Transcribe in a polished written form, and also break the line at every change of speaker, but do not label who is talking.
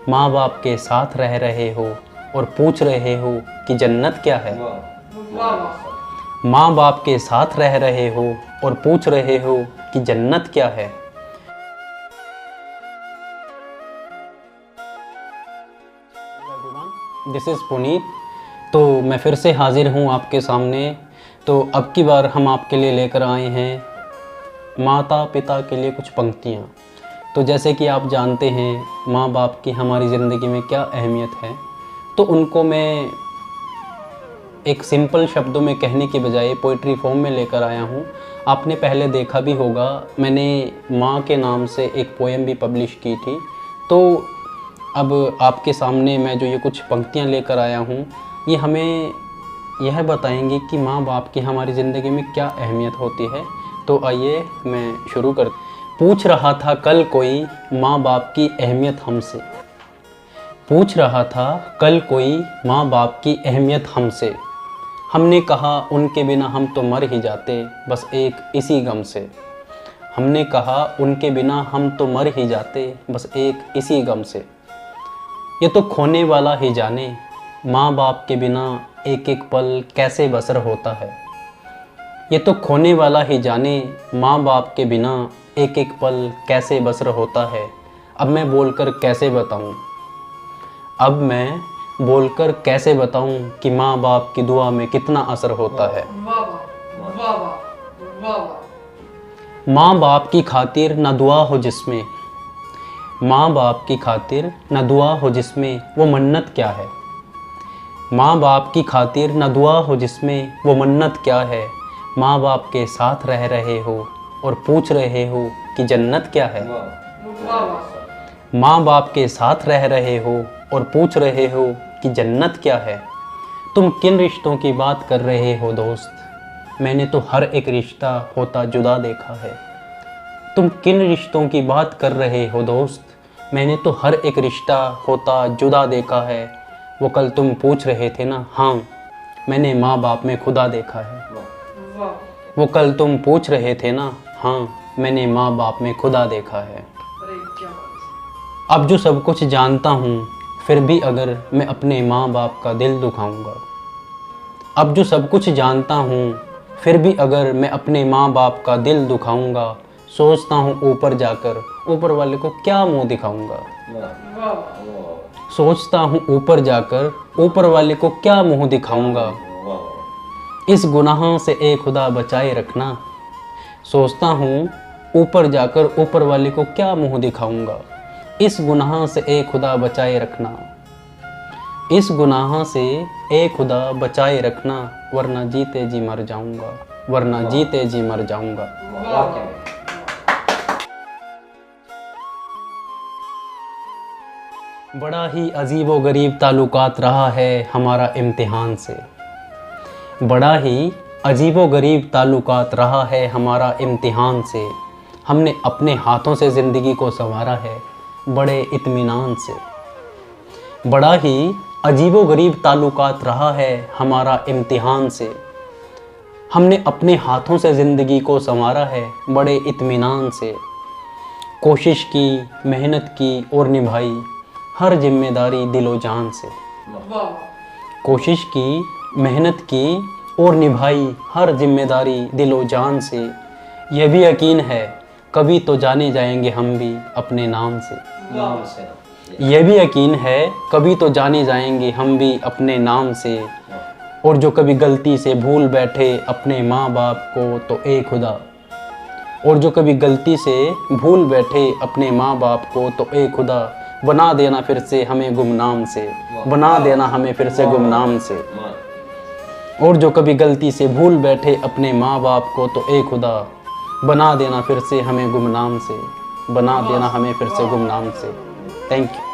माँ बाप के साथ रह रहे हो और पूछ रहे हो कि जन्नत क्या है। माँ बाप के साथ रह रहे हो और पूछ रहे हो कि जन्नत क्या है। This is Puneet. तो मैं फिर से हाजिर हूँ आपके सामने। तो अब की बार हम आपके लिए लेकर आए हैं माता पिता के लिए कुछ पंक्तियाँ। तो जैसे कि आप जानते हैं माँ बाप की हमारी ज़िंदगी में क्या अहमियत है, तो उनको मैं एक सिंपल शब्दों में कहने के बजाय पोइट्री फॉर्म में लेकर आया हूँ। आपने पहले देखा भी होगा, मैंने माँ के नाम से एक पोएम भी पब्लिश की थी। तो अब आपके सामने मैं जो ये कुछ पंक्तियाँ लेकर आया हूँ, ये हमें यह बताएंगी कि माँ बाप की हमारी ज़िंदगी में क्या अहमियत होती है। तो आइए मैं शुरू कर। पूछ रहा था कल कोई माँ बाप की अहमियत हमसे। पूछ रहा था कल कोई माँ बाप की अहमियत हमसे। हमने कहा उनके बिना हम तो मर ही जाते बस एक इसी गम से। हमने कहा उनके बिना हम तो मर ही जाते बस एक इसी गम से। ये तो खोने वाला ही जाने माँ बाप के बिना एक एक पल कैसे बसर होता है। ये तो खोने वाला ही जाने माँ बाप के बिना एक एक पल कैसे बसर होता है। अब मैं बोलकर कैसे बताऊँ, अब मैं बोलकर कैसे बताऊँ कि माँ बाप की दुआ में कितना असर होता है। माँ बाप की खातिर न दुआ हो जिसमें, माँ बाप की खातिर न दुआ हो जिसमें वो मन्नत क्या है। माँ बाप की खातिर न दुआ हो जिसमें वो मन्नत क्या है। माँ बाप के साथ रह रहे हो और पूछ रहे हो कि जन्नत क्या है। माँ बाप के साथ रह रहे हो और पूछ रहे हो कि जन्नत क्या है। तुम किन रिश्तों की बात कर रहे हो दोस्त, मैंने तो हर एक रिश्ता होता जुदा देखा है। तुम किन रिश्तों की बात कर रहे हो दोस्त, मैंने तो हर एक रिश्ता होता जुदा देखा है। वो कल तुम पूछ रहे थे ना, हाँ मैंने माँ बाप में खुदा देखा है। वो कल तुम पूछ रहे थे ना, हाँ मैंने माँ बाप में खुदा देखा है। अब जो सब कुछ जानता हूँ फिर भी अगर मैं अपने माँ बाप का दिल दुखाऊंगा। अब जो सब कुछ जानता हूँ फिर भी अगर मैं अपने माँ बाप का दिल दुखाऊंगा। सोचता हूँ ऊपर जाकर ऊपर वाले को क्या मुंह दिखाऊंगा। सोचता हूँ ऊपर जाकर ऊपर वाले को क्या मुंह दिखाऊंगा। इस गुनाह से ए खुदा बचाए रखना। सोचता हूँ ऊपर जाकर ऊपर वाले को क्या मुंह दिखाऊंगा। इस गुनाह से ए खुदा बचाए रखना। इस गुनाह से ए खुदा बचाए रखना, वरना जीते जी मर जाऊंगा, वरना जीते जी मर जाऊंगा। बड़ा ही अजीब व गरीब ताल्लुकात रहा है हमारा इम्तिहान से। बड़ा ही अजीब व गरीब ताल्लुकात रहा है हमारा इम्तिहान से। हमने अपने हाथों से ज़िंदगी को संवारा है बड़े इत्मीनान से। बड़ा ही अजीब व गरीब ताल्लुकात रहा है हमारा इम्तिहान से। हमने अपने हाथों से ज़िंदगी को संवारा है बड़े इत्मीनान से। कोशिश की, मेहनत की और निभाई हर जिम्मेदारी दिलो जान से। कोशिश की, मेहनत की और निभाई हर जिम्मेदारी दिलो जान से। यह भी यकीन है कभी तो जाने जाएंगे हम भी अपने नाम से। यह भी यकीन है कभी तो जाने जाएंगे हम भी अपने नाम से। और जो कभी गलती से भूल बैठे अपने माँ बाप को तो ए खुदा। और जो कभी गलती से भूल बैठे अपने माँ बाप को तो ए खुदा, बना देना फिर से हमें गुमनाम से, बना देना हमें फिर से गुमनाम से। और जो कभी गलती से भूल बैठे अपने माँ बाप को तो ए खुदा, बना देना फिर से हमें गुमनाम से, बना देना हमें फिर से गुमनाम से। Thank you.